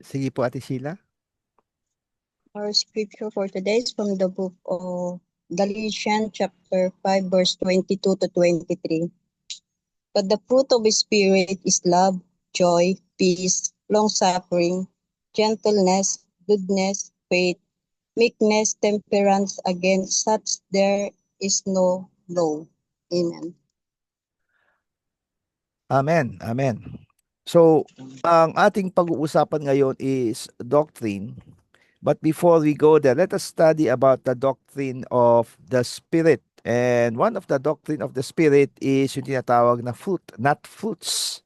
Sige po, Ate Sheila. Our scripture for today is from the book of Galatians chapter 5 verse 22 to 23. But the fruit of the Spirit is love, joy, peace, long-suffering, gentleness, goodness, faith, meekness, temperance. Against such there is no law. Amen. Amen. Amen. So, ang ating pag-uusapan ngayon is doctrine. But before we go there, let us study about the doctrine of the Spirit. And one of the doctrine of the Spirit is yung tinatawag na fruit, not fruits.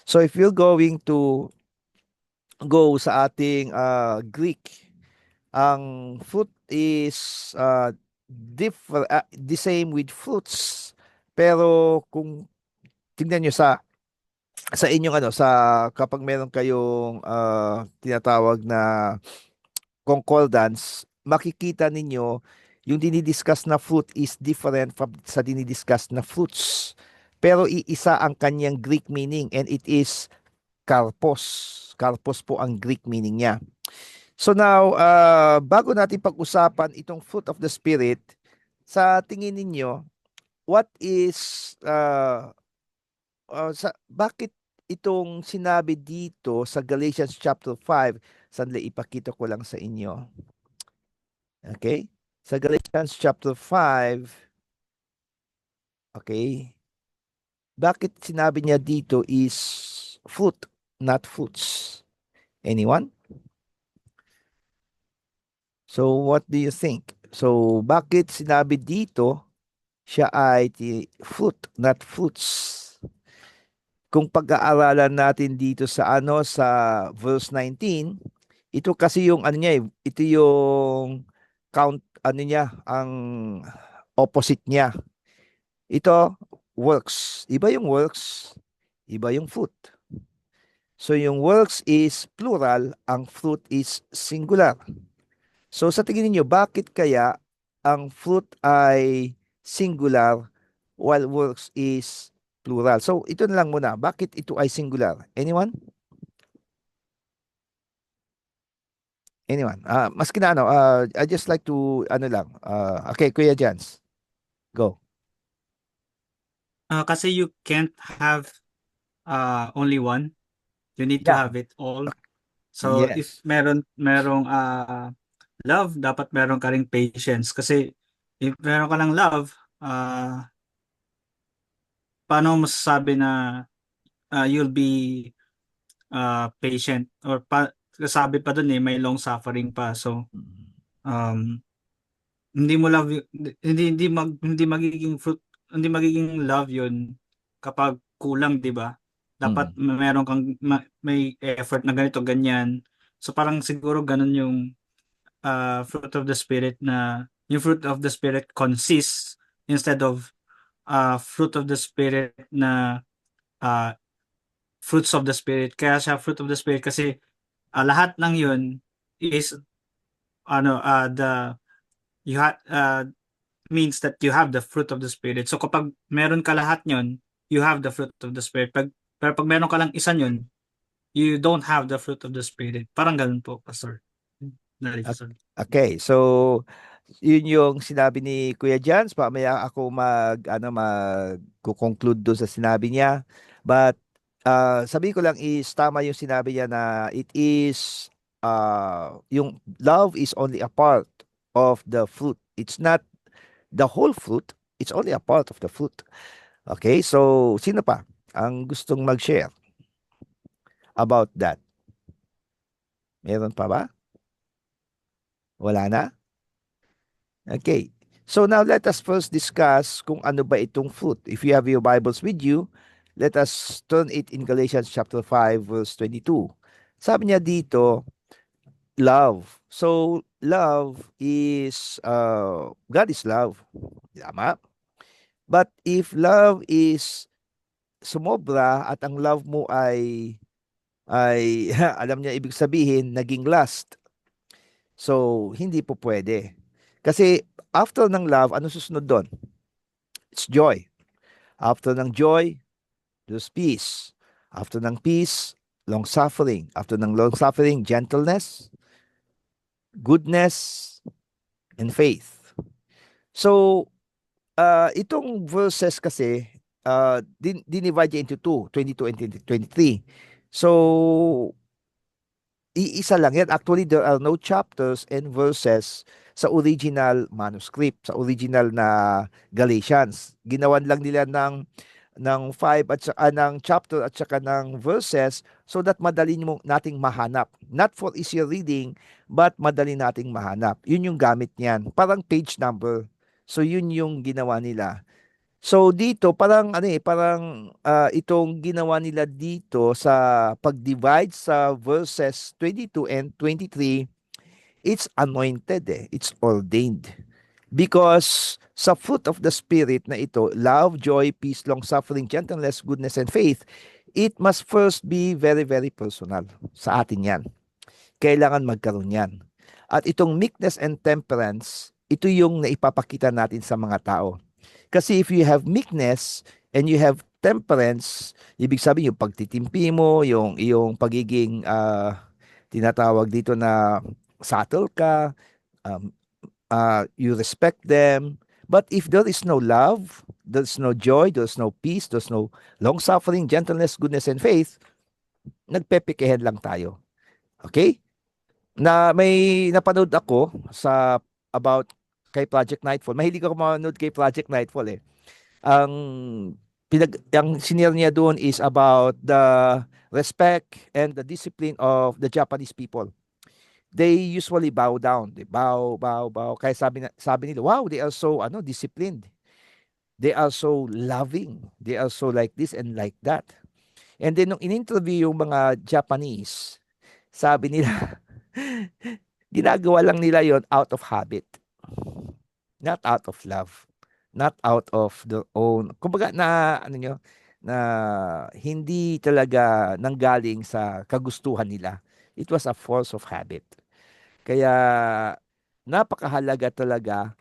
So if you're going to go sa ating Greek, ang fruit is the same with fruits. Pero kung tingnan nyo sa inyong sa kapag meron kayong tinatawag na concordance, makikita ninyo yung dinidiscuss na fruit is different from sa dinidiscuss na fruits. Pero iisa ang kanyang Greek meaning and it is karpos. Karpos po ang Greek meaning niya. So now, bago natin pag-usapan itong fruit of the Spirit, sa tingin ninyo, what is, bakit itong sinabi dito sa Galatians chapter 5, sandali ipakita ko lang sa inyo. Okay? Sa Galatians chapter 5, okay, bakit sinabi niya dito is fruit, not fruits? Anyone? So, what do you think? So, bakit sinabi dito siya ay fruit, not fruits? Kung pag-aaralan natin dito sa verse 19, ito kasi yung niya ito yung count niya, ang opposite niya. Ito works. Iba yung works, iba yung fruit. So yung works is plural, ang fruit is singular. So sa tingin niyo, bakit kaya ang fruit ay singular while works is plural? So ito na lang muna, bakit ito ay singular? Anyone? Anyone? Maski na I just like to okay, Kuya Jans. Go. Kasi you can't have only one. You need to Yeah. have it all. So if Yes. merong love, dapat meron ka ring patience. Kasi if meron ka lang love, paano masasabi na you'll be patient? Or sabi pa dun may long suffering pa. So um, hindi mo love hindi magiging fruit, hindi magiging love yun kapag kulang, di ba? Dapat meron kang may effort na ganito ganyan. So parang siguro ganun yung fruit of the spirit, na yung fruit of the spirit consists instead of fruit of the spirit na uh, fruits of the spirit. Kaya siya fruit of the spirit kasi lahat ng yun is the you means that you have the fruit of the spirit. So kapag meron ka lahat yun, you have the fruit of the spirit. Pero pag meron ka lang isa yun, you don't have the fruit of the spirit. Parang ganun po, Pastor. Okay, so yun yung sinabi ni Kuya Jans. Mamaya ako mag-conclude doon sa sinabi niya. But sabi ko lang is tama yung sinabi niya na it is yung love is only a part of the fruit. It's not the whole fruit. It's only a part of the fruit. Okay, so sino pa ang gustong mag-share about that? Meron pa ba? Wala na? Okay. So now let us first discuss kung ano ba itong fruit. If you have your Bibles with you, let us turn it in Galatians chapter 5 verse 22. Sabi niya dito, love. So love is God is love. Tama? But if love is sumobra at ang love mo ay alam niya ibig sabihin naging lust. So hindi po pwede. Kasi after ng love, ano susunod doon? It's joy. After ng joy, there's peace. After ng peace, long suffering. After ng long suffering, gentleness, goodness, and faith. So, itong verses kasi, dinivide niya into 22 and 23. So, iisa lang yan. Actually, there are no chapters and verses sa original manuscript, sa original na Galatians. Ginawan lang nila ng 5 at saka ng chapter at saka ng verses so that madali mo nating mahanap. Not for easier reading, but madali nating mahanap. Yun yung gamit niyan. Parang page number. So yun yung ginawa nila. So dito parang parang itong ginawa nila dito sa pag-divide sa verses 22 and 23, it's anointed it's ordained. Because sa fruit of the Spirit na ito, love, joy, peace, long-suffering, gentleness, goodness, and faith, it must first be very, very personal. Sa atin yan. Kailangan magkaroon yan. At itong meekness and temperance, ito yung naipapakita natin sa mga tao. Kasi if you have meekness and you have temperance, ibig sabihin yung pagtitimpi mo, yung iyong pagiging tinatawag dito na subtle ka, um, you respect them. But if there is no love, there's no joy, there's no peace, there's no long-suffering, gentleness, goodness, and faith, nagpepikehan lang tayo. Okay? May napanood ako sa about kay Project Nightfall. Mahilig ako manood kay Project Nightfall eh. Ang ang senior niya doon is about the respect and the discipline of the Japanese people. They usually bow down. They bow, bow, bow. Kaya sabi nila, wow, they are so disciplined. They are so loving. They are so like this and like that. And then nung in-interview yung mga Japanese, sabi nila, ginagawa lang nila yon out of habit. Not out of love. Not out of their own. Kumbaga na, na hindi talaga nanggaling sa kagustuhan nila. It was a force of habit. Kaya napakahalaga talaga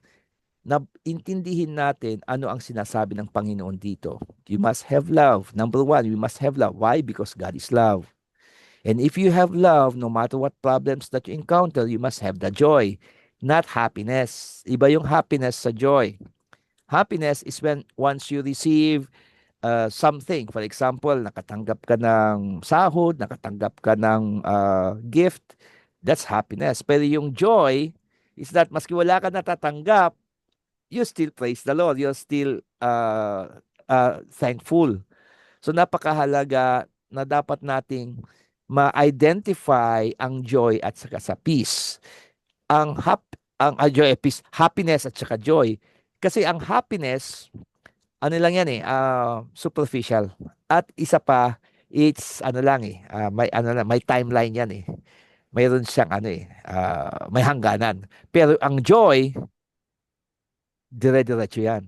na intindihin natin ano ang sinasabi ng Panginoon dito. You must have love. Number one, you must have love. Why? Because God is love. And if you have love, no matter what problems that you encounter, you must have the joy, not happiness. Iba yung happiness sa joy. Happiness is when once you receive something. For example, nakatanggap ka ng sahod, nakatanggap ka ng gift, that's happiness. Pero yung joy is that maski wala ka natatanggap, you still praise the Lord. You're still thankful. So napakahalaga na dapat nating ma-identify ang joy at saka sa peace. Ang joy at peace, happiness at saka joy. Kasi ang happiness, ano lang yan superficial. At isa pa, it's may timeline yan Mayroon siyang may hangganan. Pero ang joy, dire-diretso yan.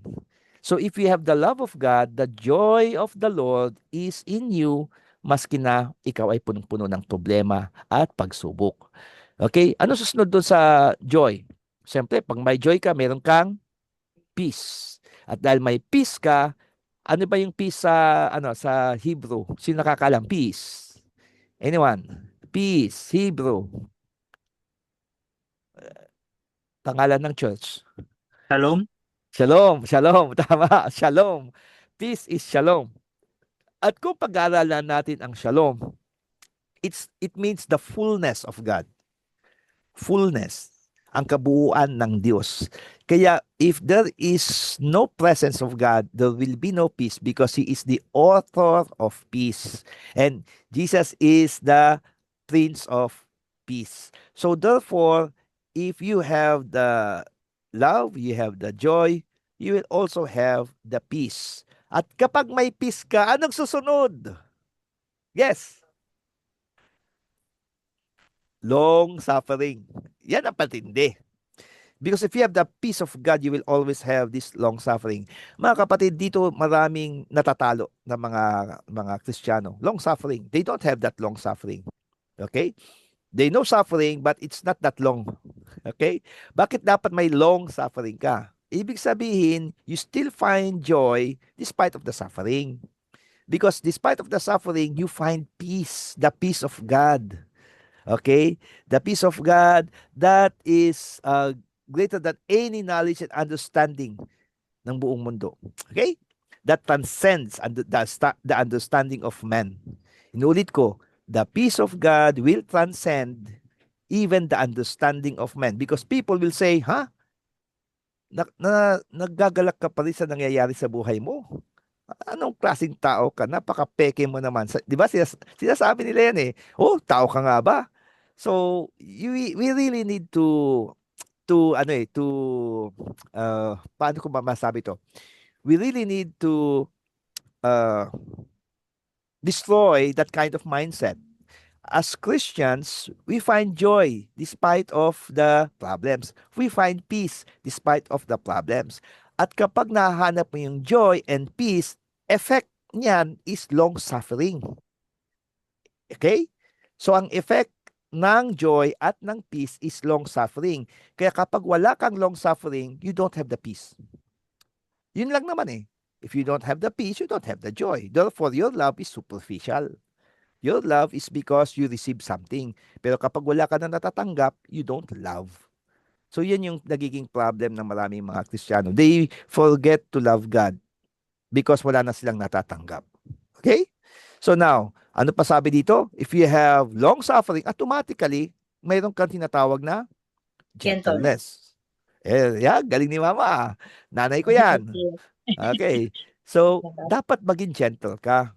So if you have the love of God, the joy of the Lord is in you, maski na ikaw ay punong-puno ng problema at pagsubok. Okay? Ano susunod doon sa joy? Siyempre, pag may joy ka, meron kang peace. At dahil may peace ka, ano ba yung peace sa Hebrew? Sino nakakaalam? Peace. Anyone? Peace, Hebrew. Pangalan ng church. Shalom. Shalom, shalom. Tama, shalom. Peace is shalom. At kung pag-aaralan natin ang shalom, it means the fullness of God. Fullness. Ang kabuuan ng Diyos. Kaya if there is no presence of God, there will be no peace because He is the author of peace. And Jesus is the Prince of Peace. So therefore, if you have the love, you have the joy, you will also have the peace. At kapag may peace ka, anong susunod? Yes. Long suffering. Yan ang patindi. Because if you have the peace of God, you will always have this long suffering. Mga kapatid, dito maraming natatalo na mga Kristiyano. Long suffering. They don't have that long suffering. Okay? They know suffering, but it's not that long. Okay? Bakit dapat may long suffering ka? Ibig sabihin, you still find joy despite of the suffering. Because despite of the suffering, you find peace, the peace of God. Okay? The peace of God that is greater than any knowledge and understanding ng buong mundo. Okay? That transcends the understanding of man. Inulit ko, the peace of God will transcend even the understanding of man. Because people will say, ha? Naggagalak ka pa rin sa nangyayari sa buhay mo. Anong klaseng tao ka? Napaka-peke mo naman. Di ba? Sinasabi nila yan eh. Oh, tao ka nga ba? So, we really need paano ko ba masabi to? We really need to uh, destroy that kind of mindset. As Christians, we find joy despite of the problems. We find peace despite of the problems. At kapag nahanap mo yung joy and peace, effect niyan is long suffering. Okay? So ang effect ng joy at ng peace is long suffering. Kaya kapag wala kang long suffering, you don't have the peace. Yun lang naman eh. If you don't have the peace, you don't have the joy. Therefore, your love is superficial. Your love is because you receive something. Pero kapag wala ka na natatanggap, you don't love. So yan yung nagiging problem ng maraming mga Kristiyano. They forget to love God because wala na silang natatanggap. Okay? So now, ano pa sabi dito? If you have long suffering, automatically, mayroon kang tinatawag na gentleness. Yeah, galing ni Mama. Nanay ko yan. Okay. So, dapat maging gentle ka.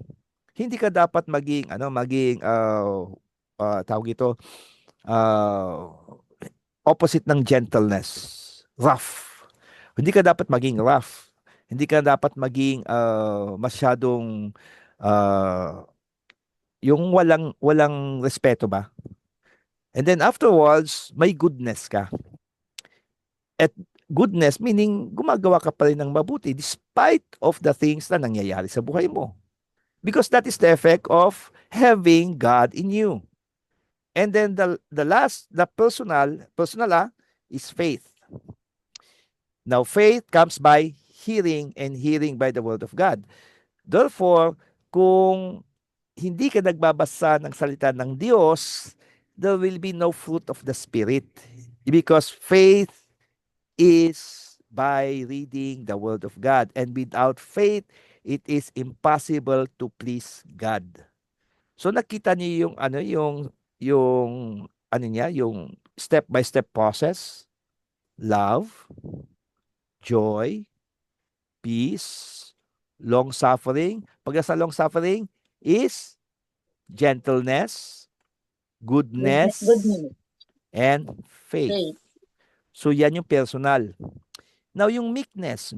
Hindi ka dapat tawag ito, opposite ng gentleness. Rough. Hindi ka dapat maging rough. Hindi ka dapat maging masyadong yung walang respeto ba? And then afterwards, may goodness ka. At goodness meaning gumagawa ka pa rin ng mabuti despite of the things na nangyayari sa buhay mo. Because that is the effect of having God in you. And then the personal is faith. Now, faith comes by hearing and hearing by the word of God. Therefore, kung hindi ka nagbabasa ng salita ng Diyos, there will be no fruit of the Spirit. Because faith is by reading the word of God. And without faith, it is impossible to please God. So nakita niyo yung step by step process: love, joy, peace, long suffering. Pag sa long suffering is gentleness, goodness, and faith. So yan yung personal. Now yung meekness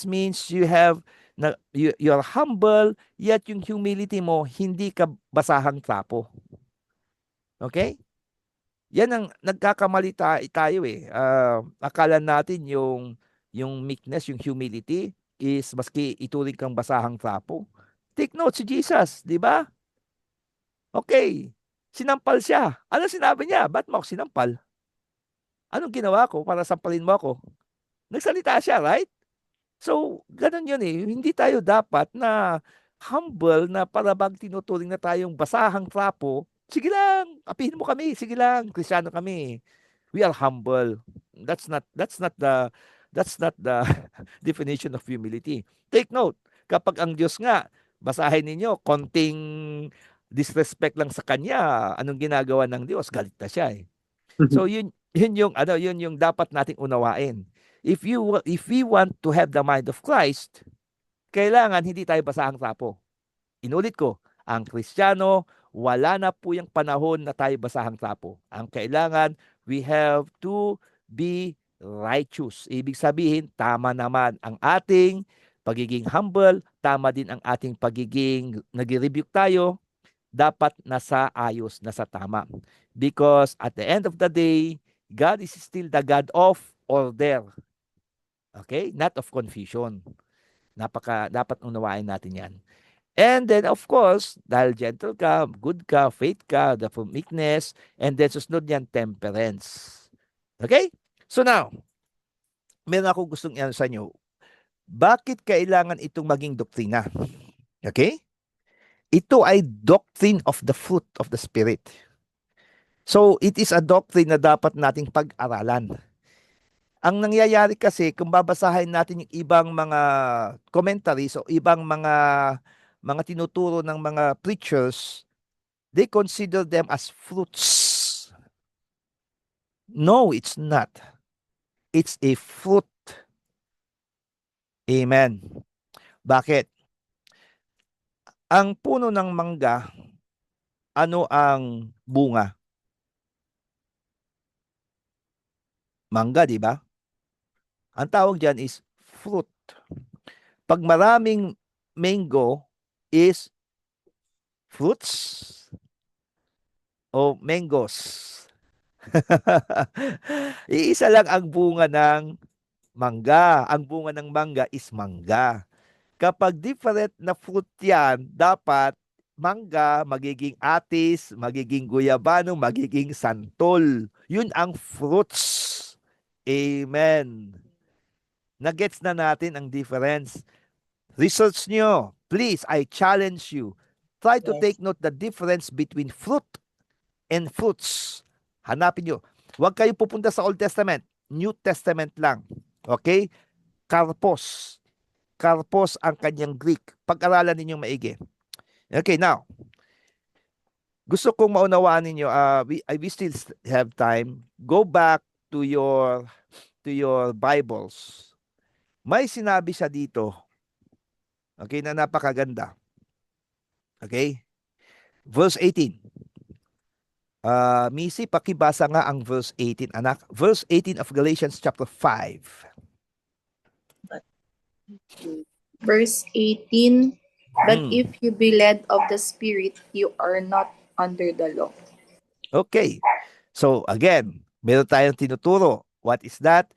means you're humble, yet yung humility mo hindi ka basahang trapo. Okay? Yan ang nagkakamali tayo eh. Akala natin yung meekness, yung humility is maski ituring kang basahang trapo. Take note si Jesus, di ba? Okay. Sinampal siya. Ano sinabi niya? Ba't mo ako sinampal? Anong ginawa ko para sampalin mo ako? Nagsalita siya, right? So, ganun yun eh. Hindi tayo dapat na humble na para bang tinuturing na tayong basahang trapo. Sige lang, apihin mo kami. Sige lang, Kristiyano kami. We are humble. That's not the definition of humility. Take note, kapag ang Diyos nga, basahin ninyo, konting disrespect lang sa kanya, anong ginagawa ng Diyos? Galit na siya eh. So yun yung dapat nating unawain. If we want to have the mind of Christ, kailangan hindi tayo basahang trapo. Inulit ko, ang Kristiyano, wala na po yung panahon na tayo basahang trapo. Ang kailangan, we have to be righteous. Ibig sabihin, tama naman ang ating pagiging humble, tama din ang ating pagiging nag-rebuke tayo, dapat nasa ayos, nasa tama. Because at the end of the day, God is still the God of order. Okay? Not of confusion. Dapat unawain natin yan. And then, of course, dahil gentle ka, good ka, faith ka, the meekness, and then susunod yan, temperance. Okay? So now, meron ako gustong iyan sa inyo. Bakit kailangan itong maging doktrina? Okay? Ito ay doctrine of the fruit of the Spirit. So, it is a doctrine na dapat nating pag-aralan. Ang nangyayari kasi, kung babasahin natin yung ibang mga commentaries o ibang mga tinuturo ng mga preachers, they consider them as fruits. No, it's not. It's a fruit. Amen. Bakit? Ang puno ng mangga, ano ang bunga? Mangga, di ba? Ang tawag dyan is fruit. Pag maraming mango is fruits o mangoes. Iisa lang ang bunga ng mangga. Ang bunga ng mangga is mangga. Kapag different na fruit yan, dapat mangga, magiging atis, magiging guyabano, magiging santol. Yun ang fruits. Amen. Nagets na natin ang difference. Research nyo. Please, I challenge you. Try to Yes. take note the difference between fruit and fruits. Hanapin nyo. Huwag kayo pupunta sa Old Testament. New Testament lang. Okay? Karpos. Karpos ang kanyang Greek. Pag-aralan ninyong maigi. Okay, now. Gusto kong maunawaan ninyo, we still have time. Go back to your Bibles. May sinabi siya dito. Okay, na napakaganda. Okay? Verse 18. Missy, pakibasa nga ang verse 18, anak. Verse 18 of Galatians chapter 5. Verse 18, But Hmm. if you be led of the Spirit, you are not under the law. Okay. So again, meron tayong tinuturo. What is that?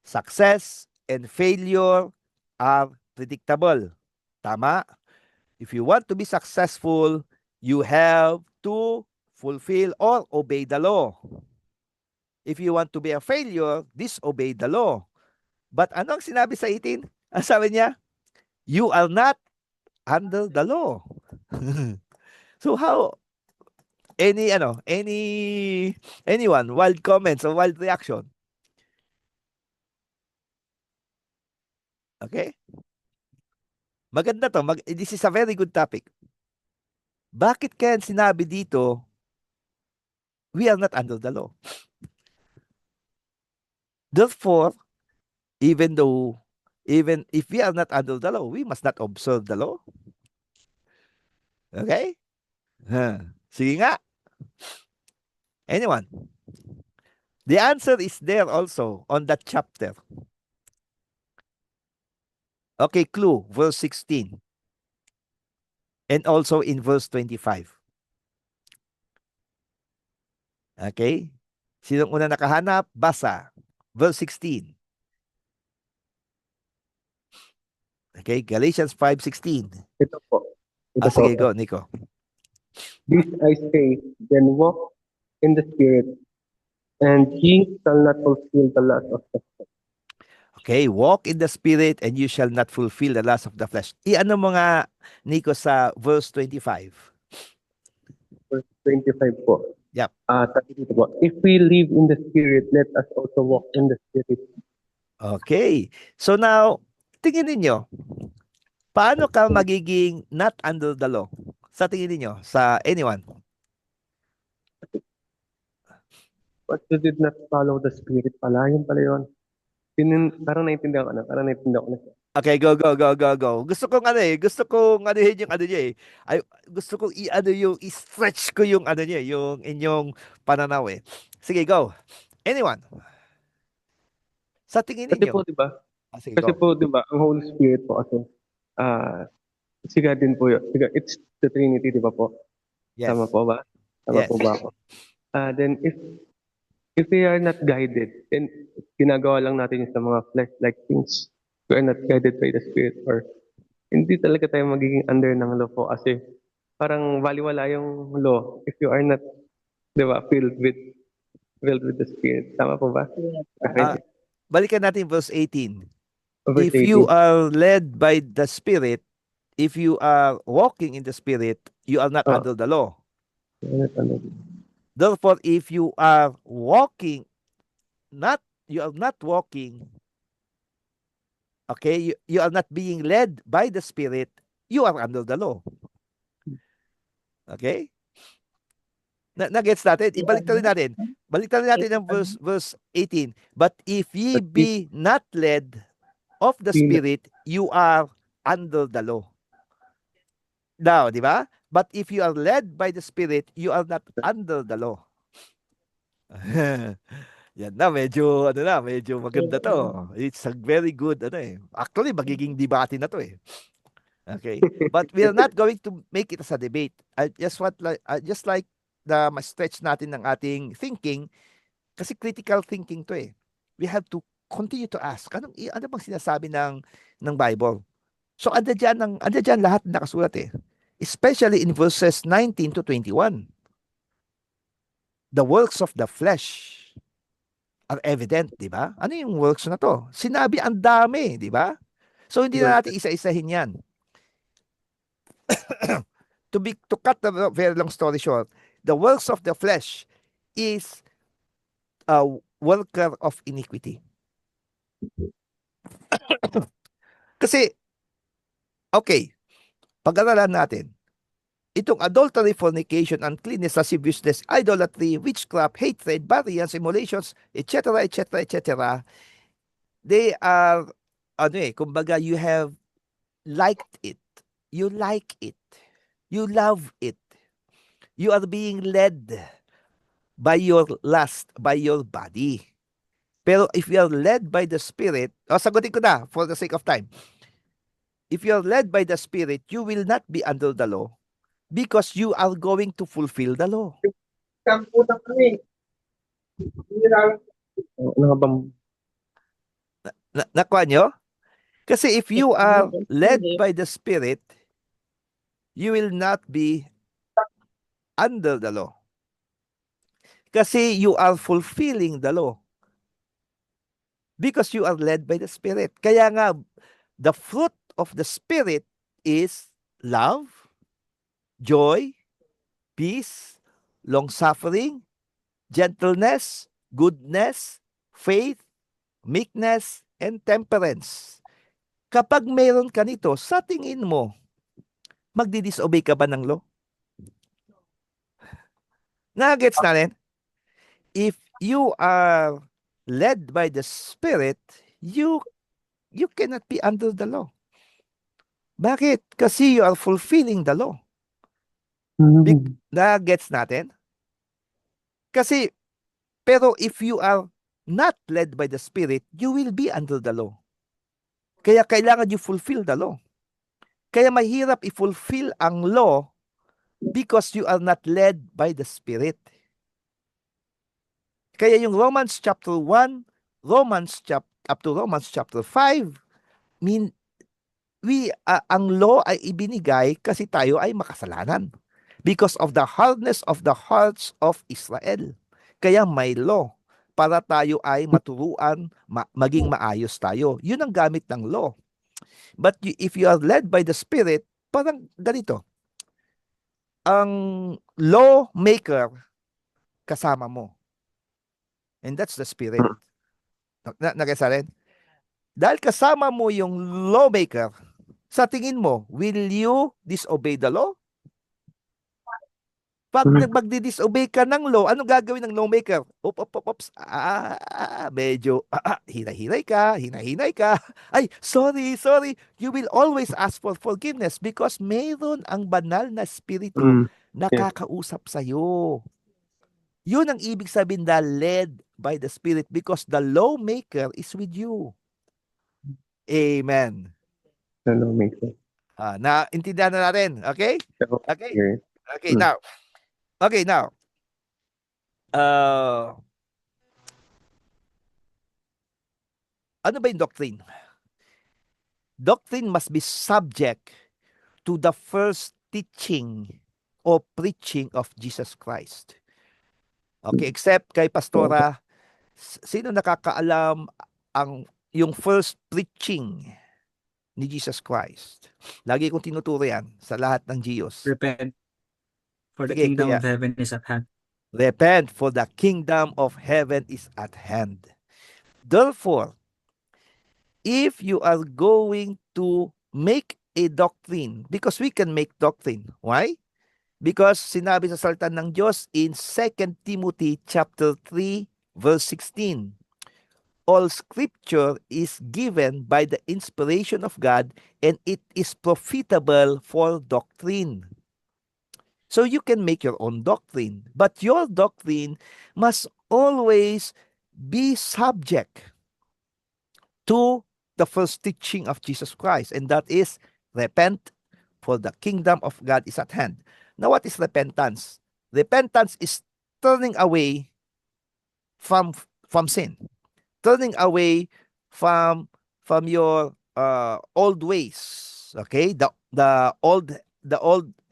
Success and failure are predictable. Tama? If you want to be successful, you have to fulfill or obey the law. If you want to be a failure, disobey the law. But anong sinabi sa 18? Ang sabi niya, you are not under the law. So how anyone wild comments or wild reaction? Okay? Maganda to. This is a very good topic. Bakit kaya sinabi dito, we are not under the law? Therefore, even if we are not under the law, we must not observe the law. Okay? Sige nga. Anyone? The answer is there also on that chapter. Okay, clue, verse 16. And also in verse 25. Okay? Sinong una nakahanap? Basa. Verse 16. Okay, Galatians 5:16. Ito po. Ito po. Sige, go, Nico. This I say, then walk in the Spirit, and ye shall not fulfill the lust of the flesh. Okay, walk in the Spirit and you shall not fulfill the lust of the flesh. I-ano mo nga, Nico, sa verse 25. Verse 25 po. Yep. Sabi dito po, if we live in the Spirit, let us also walk in the Spirit. Okay. So now, tingin ninyo, paano ka magiging not under the law? Sa tingin ninyo, sa anyone? But you did not follow the Spirit pala. Yun pala yun. Parang naintindihan ko na. Okay, go. Gusto kong anuhin yung ano niya eh. Ay, gusto kong i-stretch ko yung ano niya, yung inyong pananaw eh. Sige, go. Anyone? Sa tingin Kasi ninyo? po, di ba? Sige, Kasi go. po, di ba, ang Holy Spirit po kasi, si God din po yun. It's the Trinity, di ba po? Yes. Tama po ba? Tama Yes. po ba ako? Then if we are not guided, then ginagawa lang natin yung sa mga flesh-like things. We are not guided by the Spirit, or hindi talaga tayo magiging under ng law po kasi parang baliwala yung law if you are not, di ba, filled with the Spirit. Tama po ba? Okay. Balikan natin verse 18. Verse If you 18. are led by the Spirit, if you are walking in the Spirit, you are not Oh. under the law. Ano? Therefore, if you are walking, you are not walking, okay, you are not being led by the Spirit, you are under the law. Okay? Na-gets natin? Ibalik rin natin. Balik natin ang verse 18. But if ye be not led of the Spirit, you are under the law. Now, di ba? But if you are led by the Spirit, you are not under the law. Yan na, medyo maganda to. It's a very good, actually, magiging debate na to eh. Okay? But we are not going to make it as a debate. I just like the stretch natin ng ating thinking, kasi critical thinking to eh. We have to continue to ask, ano bang sinasabi ng Bible? So, andyan lahat na nakasulat eh. Especially in verses 19 to 21. The works of the flesh are evident, di ba? Ano yung works na to? Sinabi ang dami, di ba? So, hindi na natin isa-isahin yan. To cut the very long story short, the works of the flesh is a worker of iniquity. Kasi, okay, pag-aralan natin, itong adultery, fornication, uncleanness, lasciviousness, idolatry, witchcraft, hatred, variance, emulations, etc., etc., etc., they are, kumbaga, you have liked it. You like it. You love it. You are being led by your lust, by your body. Pero if you are led by the Spirit, sagutin ko na for the sake of time. If you are led by the Spirit, you will not be under the law because you are going to fulfill the law. Nakuha nyo? Kasi if you are led by the Spirit, you will not be under the law. Kasi you are fulfilling the law. Because you are led by the Spirit. Kaya nga, the fruit of the Spirit is love, joy, peace, long-suffering, gentleness, goodness, faith, meekness, and temperance. Kapag mayroon ka nito, sa tingin mo, magdi-disobey ka ba ng law? Nagets natin? If you are led by the Spirit, you cannot be under the law. Bakit? Kasi you are fulfilling the law. Nagets natin? Kasi, pero if you are not led by the Spirit, you will be under the law. Kaya kailangan you fulfill the law. Kaya mahirap i-fulfill ang law because you are not led by the Spirit. Kaya yung Romans chapter 1, up to Romans chapter 5, ang law ay ibinigay kasi tayo ay makasalanan. Because of the hardness of the hearts of Israel. Kaya may law para tayo ay maturuan, maging maayos tayo. Yun ang gamit ng law. But if you are led by the Spirit, parang ganito. Ang lawmaker kasama mo. And that's the Spirit. Nakasarin? Dahil kasama mo yung lawmaker, sa tingin mo, will you disobey the law? Pag magdi-disobey ka ng law, ano gagawin ng lawmaker? Oops. Medyo hinay-hinay ka. Ay, sorry. You will always ask for forgiveness because mayroon ang banal na spirito nakakausap sa'yo. Yun ang ibig sabihin na led by the Spirit because the lawmaker is with you. Amen. The lawmaker. Naintindihan na natin. Okay? Okay. Okay, now. Ano ba yung doctrine? Doctrine must be subject to the first teaching or preaching of Jesus Christ. Okay, except kay Pastora, sino nakakaalam yung first preaching ni Jesus Christ. Lagi kong tinuturo yan sa lahat ng GIOS. Repent, for the Sige, kingdom kuya. of heaven is at hand. Repent, for the kingdom of heaven is at hand. Therefore, if you are going to make a doctrine, because we can make doctrine. Why? Because sinabi sa salita ng Diyos in 2 Timothy chapter 3 verse 16, all scripture is given by the inspiration of God and it is profitable for doctrine. So you can make your own doctrine, but your doctrine must always be subject to the first teaching of Jesus Christ, and that is repent, for the kingdom of God is at hand. Now, what is repentance? Repentance is turning away from sin, turning away from your old ways. Okay, the old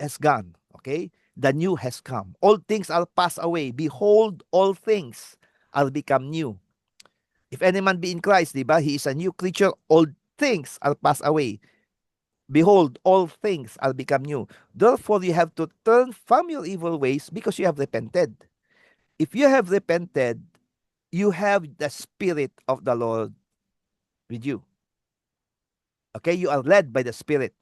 has gone. Okay, the new has come. Old things are passed away. Behold, all things are become new. If any man be in Christ, diba, he is a new creature. Old things are passed away. Behold, all things are become new. Therefore, you have to turn from your evil ways because you have repented. If you have repented, you have the Spirit of the Lord with you. Okay, you are led by the Spirit.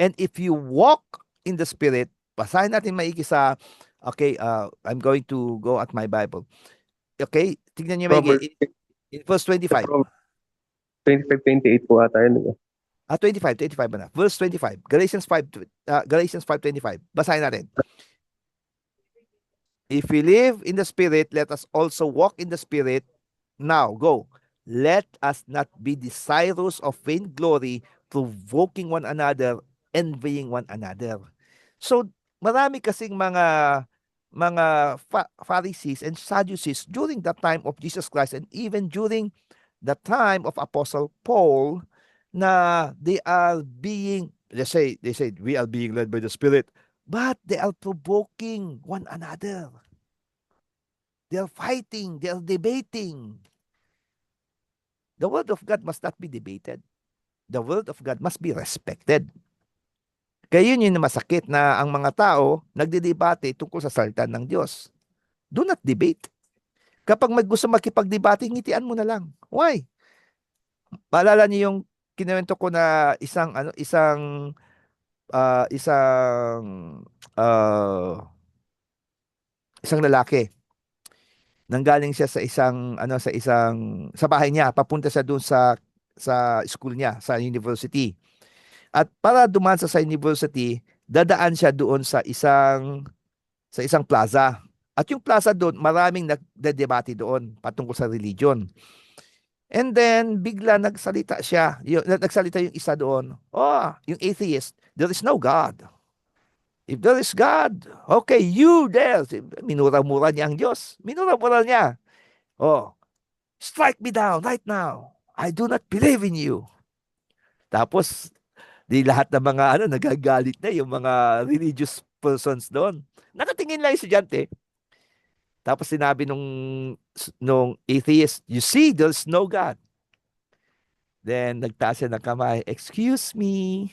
And if you walk in the Spirit, basahin natin maigi sa, okay, I'm going to go at my Bible. Okay, tignan niyo maigi. Proverbs In verse 25. 25-28 po ata yun. 25 ba na? Verse 25. Galatians 5:25. Basahin natin. If we live in the Spirit, let us also walk in the Spirit. Now, go. Let us not be desirous of vainglory, provoking one another, envying one another. So, marami kasing mga Pharisees and Sadducees during the time of Jesus Christ and even during the time of Apostle Paul na they are being, they say we are being led by the Spirit, but they are provoking one another. They are fighting, they are debating. The word of God must not be debated. The word of God must be respected. Kaya yun yung masakit na ang mga tao nagdidebate tungkol sa salita ng Diyos. Do not debate. Kapag may gusto makipagdebate, ngitian mo na lang. Why? Maalala niyo yung kinuwento ko na isang lalaki. Nanggaling siya sa sa bahay niya, papunta siya doon sa school niya, sa university. At para dumaan sa university, dadaan siya doon sa isang plaza. At yung plaza doon, maraming nagdedebate doon patungkol sa religion. And then, bigla nagsalita yung isa doon. Oh, yung atheist, there is no God. If there is God, okay, you there. Minura-mura niya ang Diyos. Minura-mura niya. Oh, strike me down right now. I do not believe in you. Tapos, di lahat ng mga nagagalit na yung mga religious persons doon. Nakatingin lang yung estudyante. Tapos sinabi nung atheist, you see, there's no God. Then, nagtaas siya ng kamay, excuse me,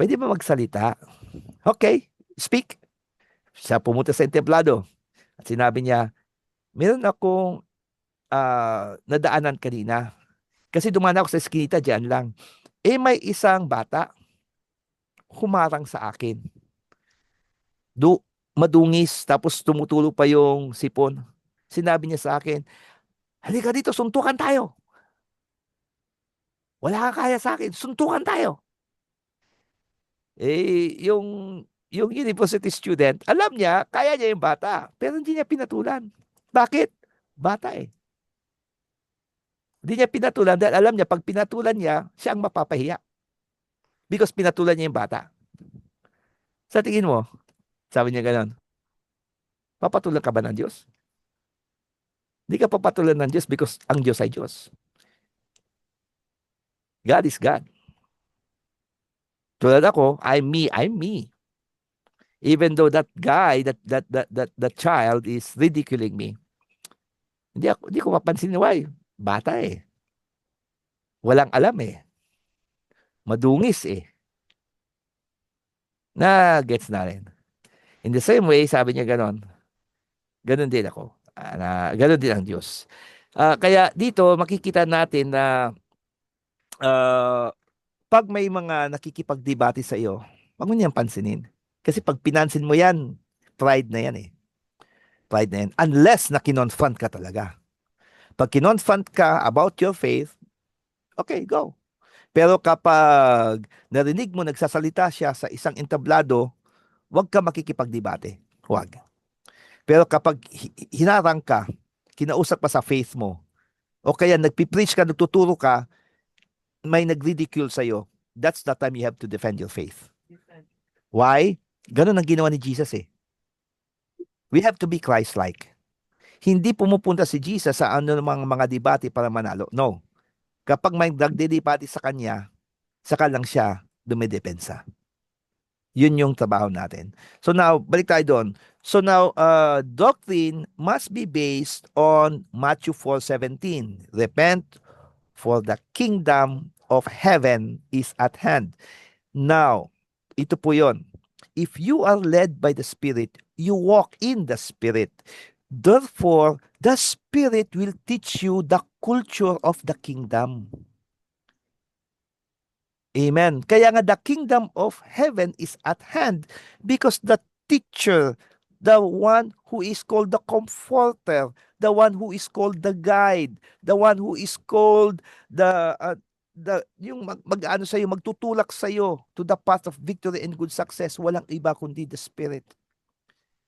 pwede ba magsalita? Okay, speak. Siya pumunta sa entablado. At sinabi niya, meron akong nadaanan kanina. Kasi dumaan ako sa eskinita dyan lang. May isang bata humarang sa akin. Madungis, tapos tumutulo pa yung sipon. Sinabi niya sa akin, halika dito, suntukan tayo. Wala kang kaya sa akin, suntukan tayo. Yung university student, alam niya, kaya niya yung bata, pero hindi niya pinatulan. Bakit? Bata eh. Hindi niya pinatulan dahil alam niya, pag pinatulan niya, siya ang mapapahiya. Because pinatulan niya yung bata. Sa tingin mo, sabi niya gano'n, papatulan ka ba ng Diyos? Hindi ka papatulan ng Diyos because ang Diyos ay Diyos. God is God. Tulad ako, I'm me. Even though that guy, that child is ridiculing me, hindi ko mapansin why. Bata eh. Walang alam eh. Madungis eh. Na gets na rin. In the same way, sabi niya ganon. Ganon din ako. Ganon din ang Diyos. Kaya dito makikita natin na ah, pag may mga nakikipagdebate sa iyo, wag mo niyang pansinin. Kasi pag pinansin mo yan, pride na yan eh. Pride na yan. Unless na kinonfront ka talaga. Pag kinonfront ka about your faith, okay, go. Pero kapag narinig mo nagsasalita siya sa isang entablado, wag ka makikipagdebate. Wag. Pero kapag hinarang ka, kinausap pa sa faith mo, o kaya nagpipreach ka, nagtuturo ka, may nagridicule sa'yo, that's the time you have to defend your faith. Why? Ganun ang ginawa ni Jesus eh. We have to be Christ-like. Hindi pumupunta si Jesus sa ano mga debate para manalo. No. Kapag may nagdedebate sa kanya, saka lang siya dumidepensa. Yun yung trabaho natin. So now, balik tayo doon. So now, doctrine must be based on Matthew 4:17. Repent, for the kingdom of heaven is at hand. Now, ito po yun. If you are led by the Spirit, you walk in the Spirit. Therefore, the Spirit will teach you the culture of the kingdom. Amen. Kaya nga the kingdom of heaven is at hand because the teacher, the one who is called the comforter, the one who is called the guide, the one who is called yung mag-ano sa'yo, magtutulak sa'yo to the path of victory and good success, walang iba kundi the Spirit.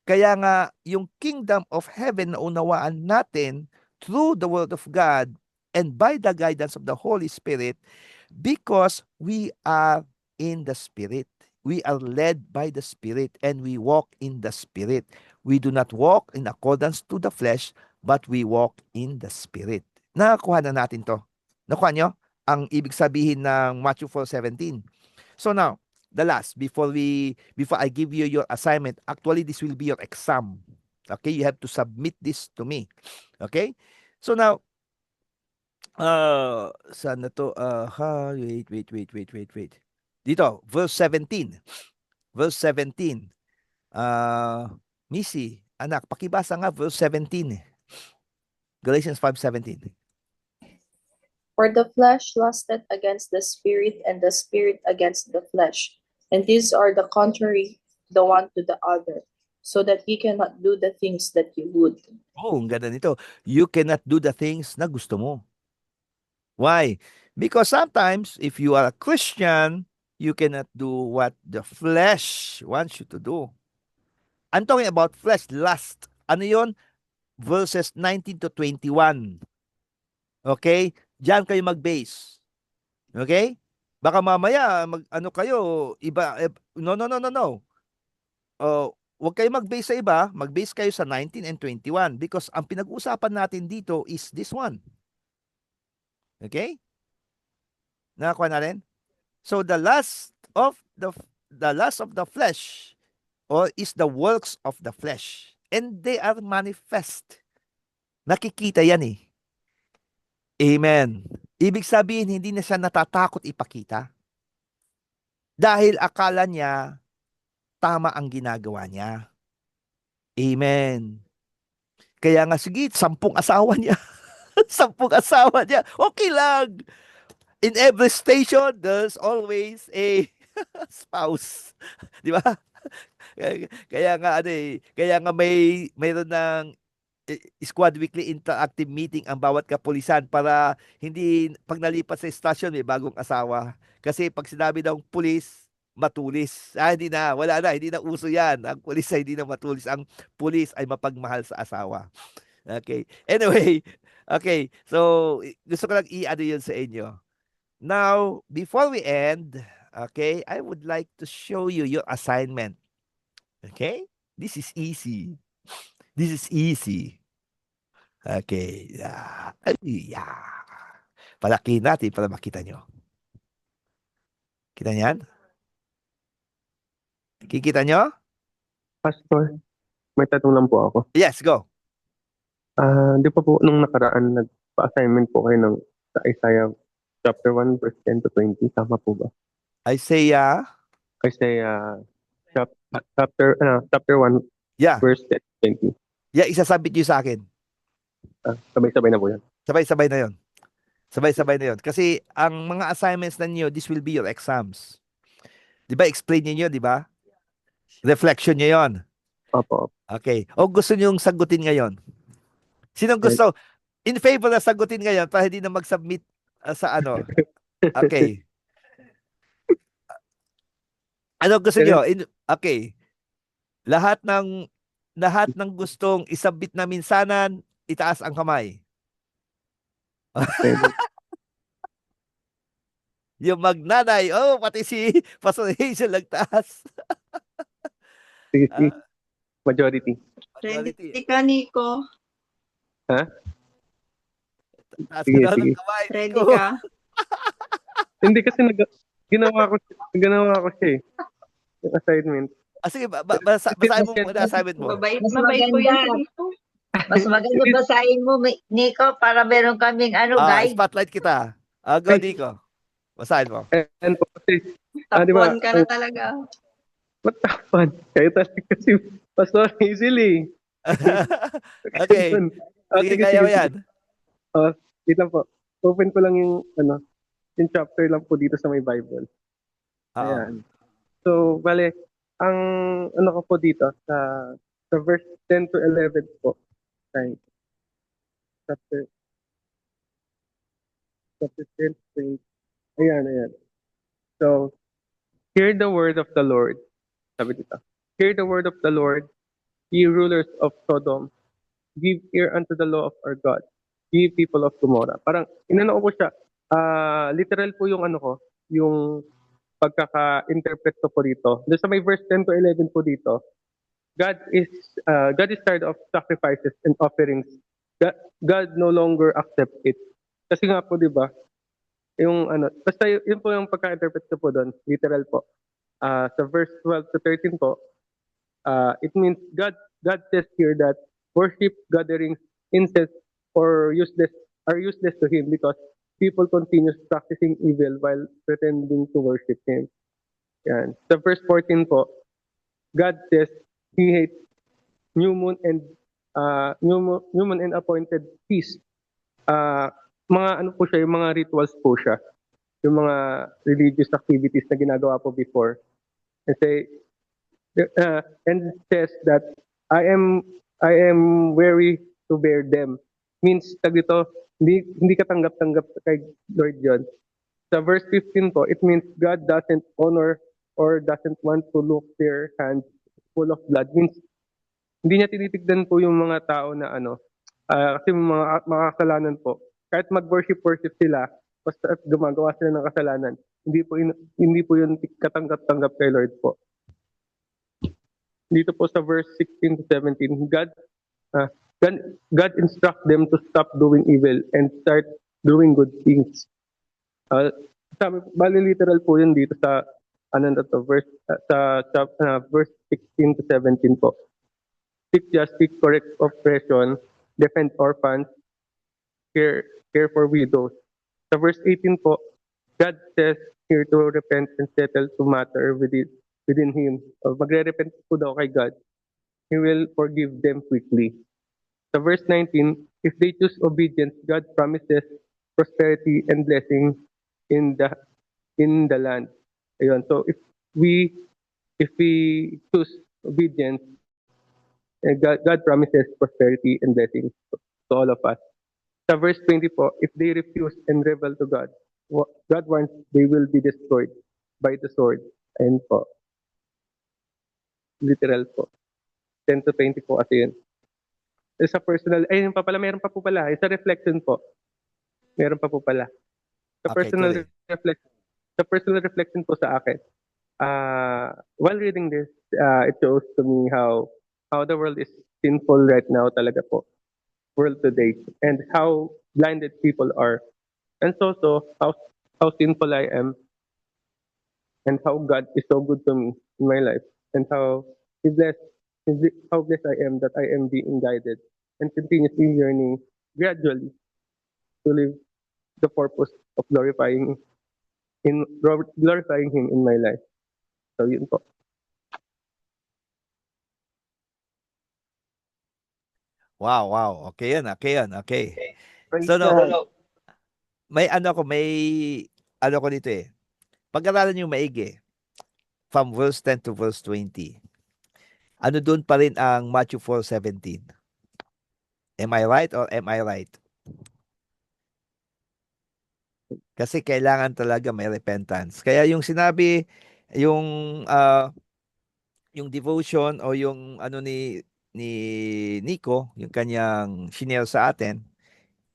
Kaya nga, yung kingdom of heaven na unawaan natin through the word of God and by the guidance of the Holy Spirit, because we are in the Spirit. We are led by the Spirit and we walk in the Spirit. We do not walk in accordance to the flesh, but we walk in the Spirit. Nakakuha na natin to. Nakuha nyo? Ang ibig sabihin ng Matthew 4:17. So now, the last, before I give you your assignment, actually this will be your exam. Okay, you have to submit this to me. Okay? So now, saan na to? Wait. Dito, verse 17. Verse 17. Missy, anak, pakibasa nga verse 17. Galatians 5:17. For the flesh lusted against the spirit, and the spirit against the flesh. And these are the contrary the one to the other, so that ye cannot do the things that you would. Oh, ang ganda nito. You cannot do the things na gusto mo. Why? Because sometimes, if you are a Christian, you cannot do what the flesh wants you to do. I'm talking about flesh, lust. Ano yun? Verses 19 to 21. Okay? Diyan kayo mag-base. Okay? Baka mamaya, ano kayo, iba, no. Huwag kayo mag-base sa iba, mag-base kayo sa 19 and 21 because ang pinag-uusapan natin dito is this one. Okay? Nakakuha na rin? So the lust of the flesh or is the works of the flesh. And they are manifest. Nakikita yan eh. Amen. Ibig sabihin, hindi na siya natatakot ipakita. Dahil akala niya, tama ang ginagawa niya. Amen. Kaya nga, sige, 10 asawa niya. 10 asawa niya. Okay lang. In every station, there's always a spouse. Di ba? Kaya nga, kaya nga mayroon ng squad weekly interactive meeting ang bawat kapulisan para hindi pag nalipat sa estasyon may bagong asawa. Kasi pag sinabi ng pulis, matulis. Hindi na, wala na, hindi na uso yan. Ang pulis ay hindi na matulis. Ang pulis ay mapagmahal sa asawa. Okay. Anyway, okay. So, gusto ko lang i-ano yun sa inyo. Now, before we end, okay, I would like to show you your assignment. Okay? This is easy. This is easy. Okay. Yeah. Palaki natin para makita nyo. Kita niyan? Kikita nyo? Pastor, may tanong lang po ako. Yes, go. Di pa po nung nakaraan nagpa-assignment po kayo ng sa Isaiah chapter 1 verse 10 to 20, tama po ba? Isaiah, chapter 1, yeah, verse 20. yeah, isasabit niyo sa akin. Sabay-sabay na po yan. Sabay-sabay na yon. Sabay-sabay na yon. Kasi ang mga assignments na niyo, this will be your exams. Di ba, explain niyo, di ba? Reflection niyo yon. Opo. Okay. O gusto niyong sagutin ngayon? Sinong gusto? In favor na sagutin ngayon para hindi na mag-submit sa ano? Okay. Ano gusto niyo? Okay. Lahat ng gustong isabit na minsanan, itaas ang kamay. Yung magnanay, pati si Pastor Hazel nagtaas. Sige, Ah, majority. majority. Ready ka, Nico? Taas Sige, ka daw ng sige. kamay. Ready Nico. ka? Hindi kasi ginawa ko siya eh. Yung assignment. Sige, basahin mo muna assignment mo. Mabait Mas po yan maganda. si Nico. Mas maganda basahin mo, Nico, para meron kaming guide. Spotlight kita. Go, Nico. Basahin mo. And po kasi, di ba? Tapon ka na talaga. Matapan. Kayo talaga kasi Pastor Hazel eh. Okay. Sige, kaya mo yan. Wait lang po. Open ko lang yung chapter lang po dito sa may Bible. Oo. Ayan. So, bale, ang ko po dito sa verse 10 to 11 po. Ay, chapter 10 to 20. Ayan. So, hear the word of the Lord. Sabi dito. Hear the word of the Lord, ye rulers of Sodom. Give ear unto the law of our God, ye people of Gomorrah. Parang, inano ko po siya. Literal po yung yung pagkaka-interpret ko po dito. Doon sa may verse 10 to 11 po dito, God is tired of sacrifices and offerings. God no longer accepts it. Kasi nga po, di ba, yung basta yun po yung pagka-interpret ko po doon, literal po. Sa verse 12 to 13 po, it means God says here that worship gatherings, incense, are useless to Him because people continue practicing evil while pretending to worship Him. Yan. Sa verse 14 po, God says He hates new moon and appointed feast. Mga po siya, yung mga rituals po siya, yung mga religious activities na ginagawa po before. And says that I am weary to bear them. Means dito, hindi ka tanggap-tanggap kay Lord John. Sa verse 15 po, it means God doesn't honor or doesn't want to look their hands full of blood. Means hindi niya tinitignan po yung mga tao na kasi mga kasalanan po. Kahit mag-worship sila, basta gumagawa sila ng kasalanan, hindi po yun katanggap-tanggap kay Lord po. Dito po sa verse 16 to 17, God instruct them to stop doing evil and start doing good things. Bali literal po yun dito sa verse 16 to 17 po. Seek justice, correct oppression, defend orphans, care for widows. Sa verse 18 po, God says here to repent and settle to matter within Him. Magre-repent po daw kay God. He will forgive them quickly. Sa verse 19, if they choose obedience, God promises prosperity and blessing in the land. Ayun. So if we choose obedience, God promises prosperity and blessing to all of us. Sa verse 20 po, if they refuse and rebel to God, God warns they will be destroyed by the sword. Ayun po. Literal po. 10 to 20 po kasi yun. Sa personal, meron pa po pala. Sa reflection po, meron pa po pala. Sa Okay, personal reflection po sa akin, while reading this, it shows to me how the world is sinful right now talaga po. World today. And how blinded people are. And so how sinful I am. And how God is so good to me in my life. And how blessed I am that I am being guided and continuously yearning gradually to live the purpose of glorifying in glorifying Him in my life. So yun po. Wow, wow. Okay yun, okay yun, okay. Praise So, no, God. may ano ko dito eh. Pag-aralan nyo maigi, from verse 10 to verse 20. Ano doon pa rin ang Matthew 4:17? Am I right or am I right? Kasi kailangan talaga may repentance. Kaya yung sinabi, yung yung devotion o yung ano ni Nico, yung kanyang shinare sa atin,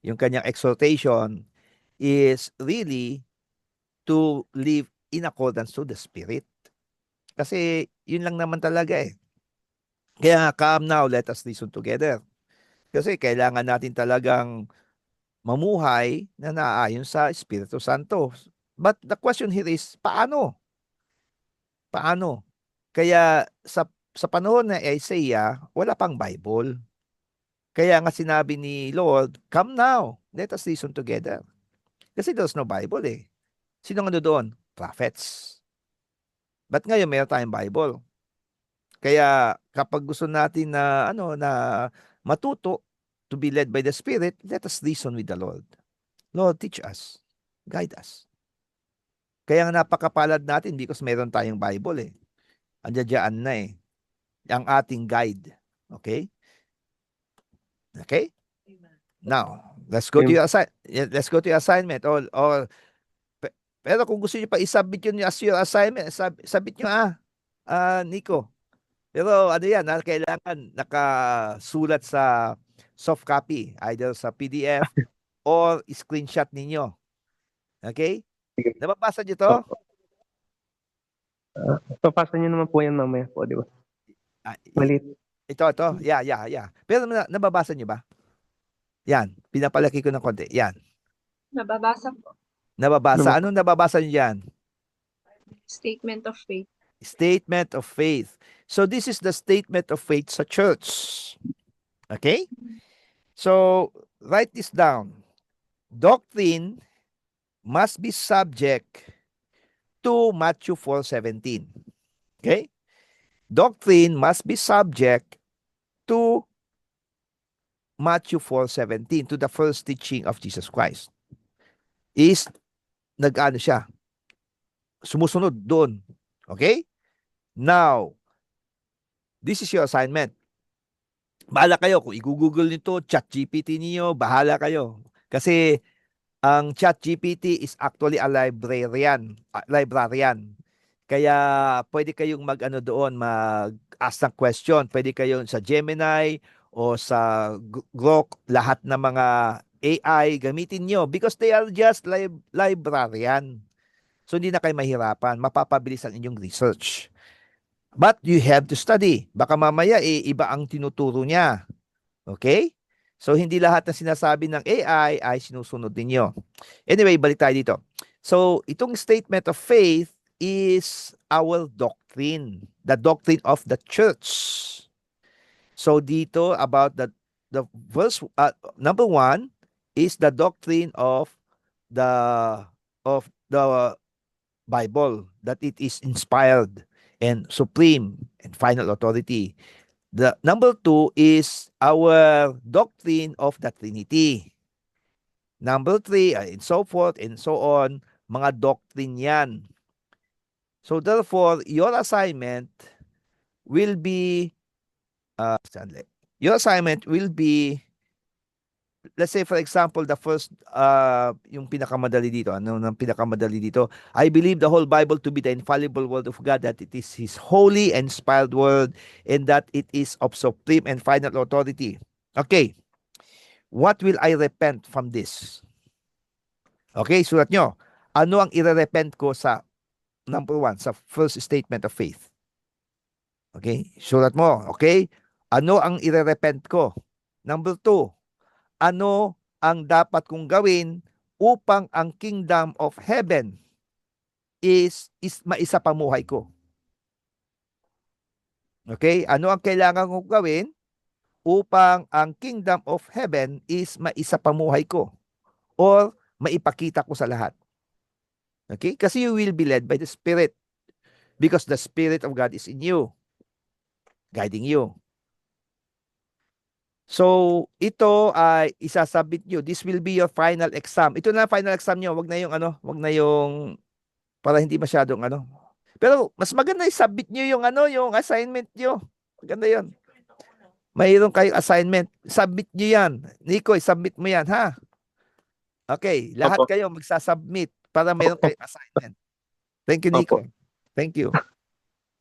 yung kanyang exhortation is really to live in accordance to the Spirit. Kasi yun lang naman talaga eh. Kaya come now, let us listen together. Kasi kailangan natin talagang mamuhay na naayon sa Espiritu Santo. But the question here is, paano? Paano? Kaya sa panahon na Isaiah, wala pang Bible. Kaya nga sinabi ni Lord, come now, let us listen together. Kasi there's no Bible eh. Sino nga doon? Prophets. But ngayon mayroon tayong Bible. Kaya kapag gusto natin na matuto to be led by the Spirit, let us listen with the Lord. Lord, teach us. Guide us. Kaya nga napakapalad natin because mayroon tayong Bible eh. Andiyan na eh. Ang ating guide. Okay? Okay? Now, let's go to your let's go to your assignment pero kung gusto niyo pa i-submit yun as your assignment, submit niyo Nico. Pero ano yan, kailangan nakasulat sa soft copy, either sa PDF or screenshot ninyo. Okay? Sige. Nababasa niyo to? Papasa niyo naman po yan mamaya po, di ba? Maliit. Ito. Yeah. Pero nababasa niyo ba? Yan, pinapalaki ko ng konti. Yan. Nababasa po. Nababasa. Anong nababasa niyo yan? Statement of faith. Statement of faith. So this is the statement of faith sa church. Okay? So, write this down. Doctrine must be subject to Matthew 4:17. Okay? Doctrine must be subject to Matthew 4:17, to the first teaching of Jesus Christ. Is nag-ano siya? Sumusunod doon. Okay? Now, this is your assignment. Bahala kayo. Kung i-google nito, ChatGPT niyo, bahala kayo. Kasi ang ChatGPT is actually a librarian. Kaya pwede kayong mag-ano doon, mag-ask ng question. Pwede kayong sa Gemini o sa Grok, lahat ng mga AI, gamitin nyo because they are just librarian. So hindi na kayo mahirapan. Mapapabilis ang inyong research. But you have to study. Baka mamaya iba ang tinuturo niya. Okay? So hindi lahat na sinasabi ng AI ay sinusunod ninyo. Anyway, balik tayo dito. So itong statement of faith is our doctrine. The doctrine of the church. So dito about the verse number 1 is the doctrine of the Bible, that it is inspired and supreme and final authority. The number 2 is our doctrine of the Trinity. Number 3, and so forth and so on, mga doctrine yan. So therefore, your assignment will be, let's say for example, the first, yung pinakamadali dito, I believe the whole Bible to be the infallible word of God, that it is His holy and inspired word, and that it is of supreme and final authority. Okay. What will I repent from this? Okay, sulat nyo. Ano ang ire-repent ko sa number 1, sa first statement of faith? Okay, sulat mo. Okay, ano ang ire-repent ko? Number 2, ano ang dapat kong gawin upang ang kingdom of heaven is maisa pamuhay ko? Okay, ano ang kailangan kong gawin upang ang kingdom of heaven is maisa pamuhay ko or maipakita ko sa lahat? Okay? Kasi you will be led by the Spirit because the Spirit of God is in you, guiding you. So, ito ay isasubmit nyo. This will be your final exam. Ito na final exam nyo. Wag na yung wag na yung para hindi masyadong Pero mas maganda i-submit nyo yung yung assignment nyo. Maganda 'yon. Mayroon kayong assignment. Submit nyo yan. Nico, submit mo yan, ha? Okay, lahat Opo. kayo magsasubmit para mayroon kayong assignment. Thank you, Nico. Opo. Thank you.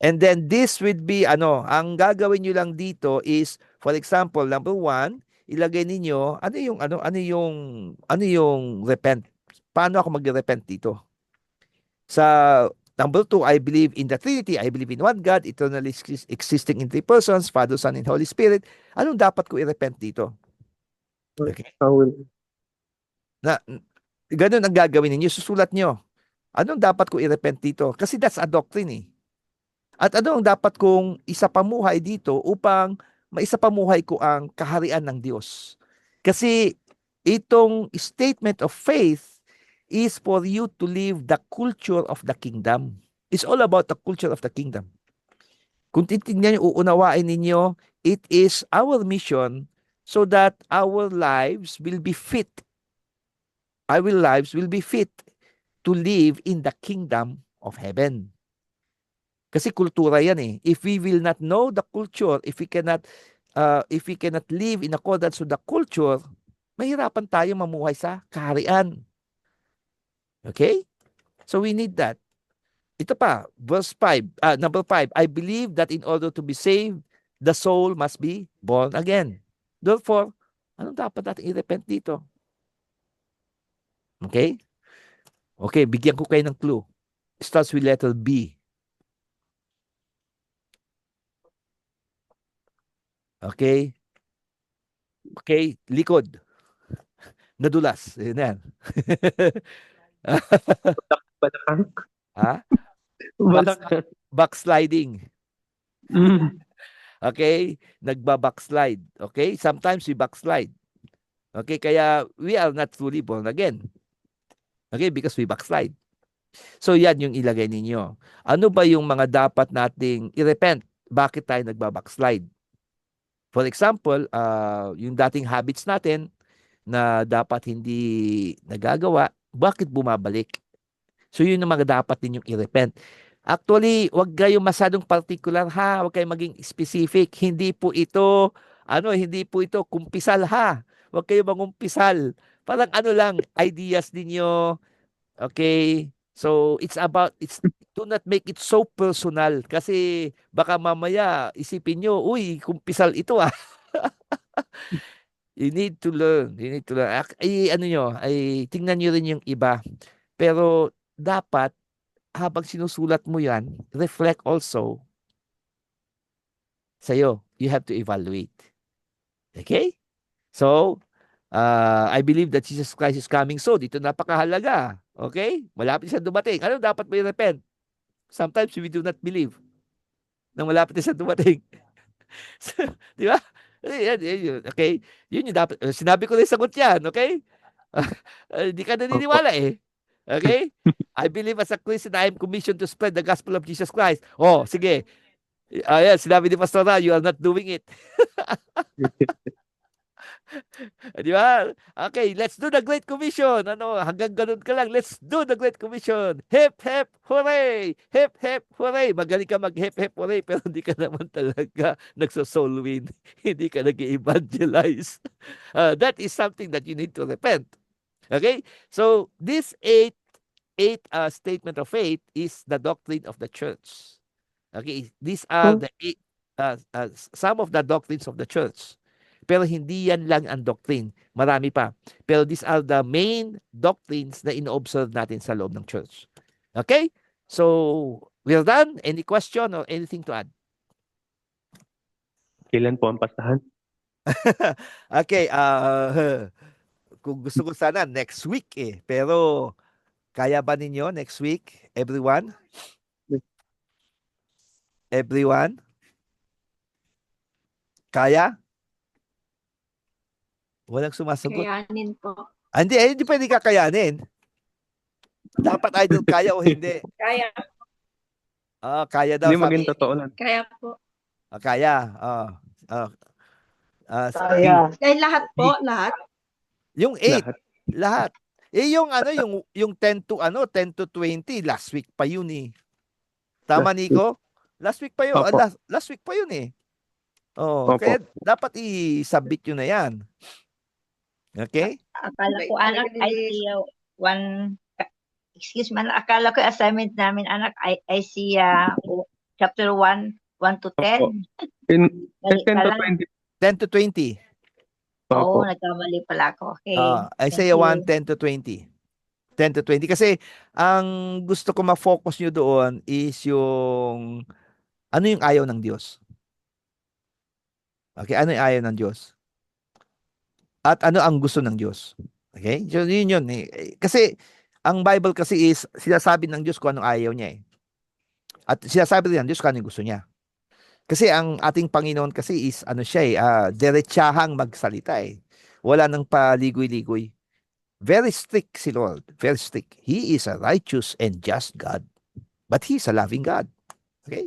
And then this would be, ang gagawin nyo lang dito is, for example, number 1, ilagay ninyo, ano yung repent. Paano ako mag-repent dito? Sa number 2, I believe in the Trinity. I believe in one God, eternally existing in 3 persons, Father, Son, and Holy Spirit. Anong dapat ko i-repent dito? Okay. I will. Ganun ang gagawin ninyo. Susulat nyo. Anong dapat ko i-repent dito? Kasi that's a doctrine eh. At ano ang dapat kong isapamuhay dito upang maisapamuhay ko ang kaharian ng Diyos? Kasi itong statement of faith is for you to live the culture of the kingdom. It's all about the culture of the kingdom. Kung titignan nyo, uunawain ninyo, it is our mission so that our lives will be fit. Our lives will be fit to live in the kingdom of heaven. Kasi kultura yan eh. If we will not know the culture, if we cannot live in accordance with the culture, mahirapan tayo mamuhay sa kaharian. Okay? So we need that. Ito pa, verse 5, number 5, I believe that in order to be saved, the soul must be born again. Therefore, anong dapat natin i-repent dito? Okay? Okay, bigyan ko kayo ng clue. It starts with letter B. Okay? Okay, likod. Nadulas. Yan. Balakang. Ha? Balakang. Backsliding. Mm. Okay? Nagba-backslide. Okay? Sometimes we backslide. Okay? Kaya we are not fully born again. Okay? Because we backslide. So yan yung ilagay ninyo. Ano ba yung mga dapat nating i-repent? Bakit tayo nagba-backslide? For example, yung dating habits natin na dapat hindi nagagawa, bakit bumabalik? So yun ang mga dapat ninyong i-repent. Actually, wag kayong masyadong particular ha, wag kayong maging specific. Hindi po ito kumpisal ha. Wag kayong mangumpisal. Parang lang, ideas ninyo. Okay? So do not make it so personal kasi baka mamaya isipin nyo, uy, kumpisal ito ah. You need to learn. You need to learn. Tingnan nyo rin yung iba. Pero dapat, habang sinusulat mo yan, reflect also sa'yo. You have to evaluate. Okay? So, I believe that Jesus Christ is coming soon. Ito napakahalaga. Okay? Malapit siya dumating. Ano dapat may repent? Sometimes we do not believe na malapit na siya dumating. Di ba? Okay? Yun yung dapat. Sinabi ko rin sagot yan. Okay? Hindi ka naniniwala eh. Okay? I believe as a Christian, I am commissioned to spread the gospel of Jesus Christ. Oh, sige. Ayan, sinabi ni Pastor Na, you are not doing it. Di ba? Okay, let's do the Great Commission. Hanggang ganun ka lang. Let's do the Great Commission. Hip, hip, hooray! Hip, hip, hooray! Magaling ka mag-hip, hip, hooray, pero hindi ka naman talaga nagso-soul win. Hindi ka nag-evangelize. That is something that you need to repent. Okay? So, this eight statement of faith is the doctrine of the church. Okay? These are the some of the doctrines of the church. Pero hindi yan lang ang doctrine. Marami pa. Pero these are the main doctrines na ino-observe natin sa loob ng church. Okay? So, we're done. Any question or anything to add? Kailan po ang pasahan? Okay. Kung gusto ko sana next week eh. Pero, kaya ba ninyo next week? Everyone? Everyone? Kaya? Walang sumasagot. Kayanin po. Hindi pwede kakayanin. Dapat idol, kaya o hindi? Kaya. Kaya daw, Hindi sabi. maging totoo lang. Kaya po. Kaya. Ah, Kaya. Dahil lahat po, lahat. yung 8, Lahat. lahat. Yung 10 to 20, last week pa yun eh. Tama, Last week. Nico? Last week pa yun. Opo. Last week pa yun eh. Opo. Kaya dapat i-submit yun na yan. Okay? Akala ko anak Isaiah 1, excuse me, akala ko assignment namin anak Isaiah chapter 1, 1 to 10. In Mali 10 to pala. 20. 10 to 20. Oo, Opo. nagkamali pala ako. Okay. Isaiah Thank 1, you. 10 to 20. 10 to 20. Kasi ang gusto ko ma-focus nyo doon is yung ano yung ayaw ng Diyos. Okay? Ano yung ayaw ng Diyos? At ano ang gusto ng Diyos. Okay? So, yun eh. Kasi, ang Bible kasi is, sinasabi ng Diyos kung anong ayaw niya eh. At sinasabi rin ng Diyos kung anong gusto niya. Kasi ang ating Panginoon kasi is, ano siya eh, diretsahang magsalita eh. Wala nang paligoy-ligoy. Very strict si Lord. Very strict. He is a righteous and just God. But He is a loving God. Okay?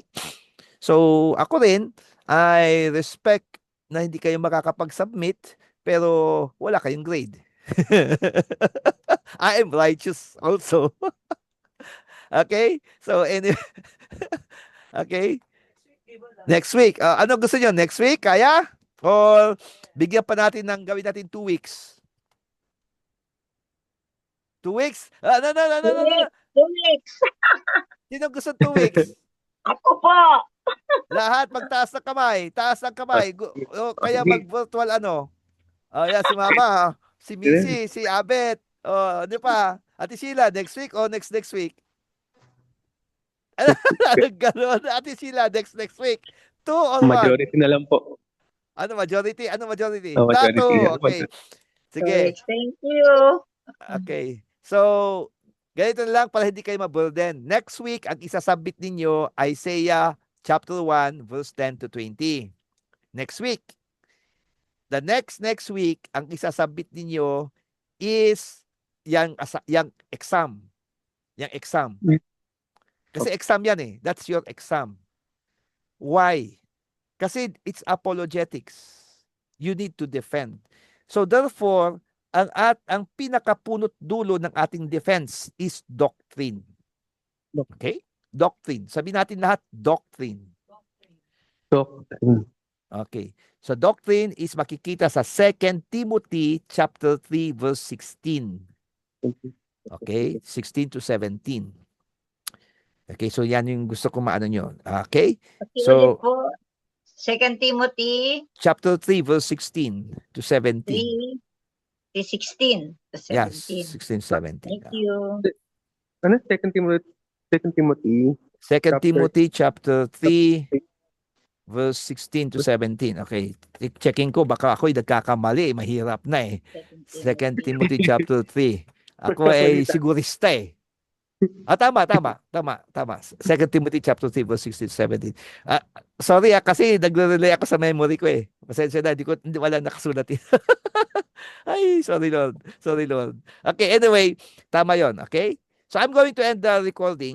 So, ako rin, I respect na hindi kayo makakapag-submit pero wala kayong grade. I am righteous also. Okay? So, anyway. Okay? Next week. Ano gusto nyo? Next week? Kaya? Or bigyan pa natin ng gawin natin 2 weeks? 2 weeks? No. 2 weeks. Sino gusto 2 weeks? Ako po. Lahat magtaas ng kamay. Taas ng kamay. Kaya mag-virtual ano. Yan, si Mama. Si Missy. Si Abet. Ano pa? Ate Sheila, next week o next week? Gano'n. Ate Sheila, next week. 2 or 1? Majority na lang po. Ano majority? Majority. Okay. Sige. Thank you. Okay. So, ganito na lang para hindi kayo ma-burden. Next week, ang isasubmit ninyo, Isaiah chapter 1, verse 10 to 20. Next week. The next week, ang isasubmit ninyo is yang exam. Yang exam. Kasi exam yan eh. That's your exam. Why? Kasi it's apologetics. You need to defend. So therefore, ang pinakapunot dulo ng ating defense is doctrine. Okay? Doctrine. Sabi natin lahat, doctrine. Okay. So doctrine is makikita sa 2 Timothy chapter 3 verse 16. Okay? 16 to 17. Okay, so yan yung gusto ko maano nyo. Okay? So, 2 Timothy chapter 3 verse 16 to 17. 3:16 to 17. Yes, 16, 17. Thank you. Ano? 2 Timothy. 2 Timothy chapter 3 verse 16 to 17. Okay, checking ko baka ako'y nagkakamali, mahirap na eh. 2 Timothy chapter 3. Ako ay sigurista eh. Tama. 2 Timothy chapter 3 verse 16 to 17. Sorry kasi nagre-relay ako sa memory ko eh. Pasensya na, wala nakasulat eh. Ay, sorry Lord. Okay, anyway, tama yon. Okay? So I'm going to end the recording.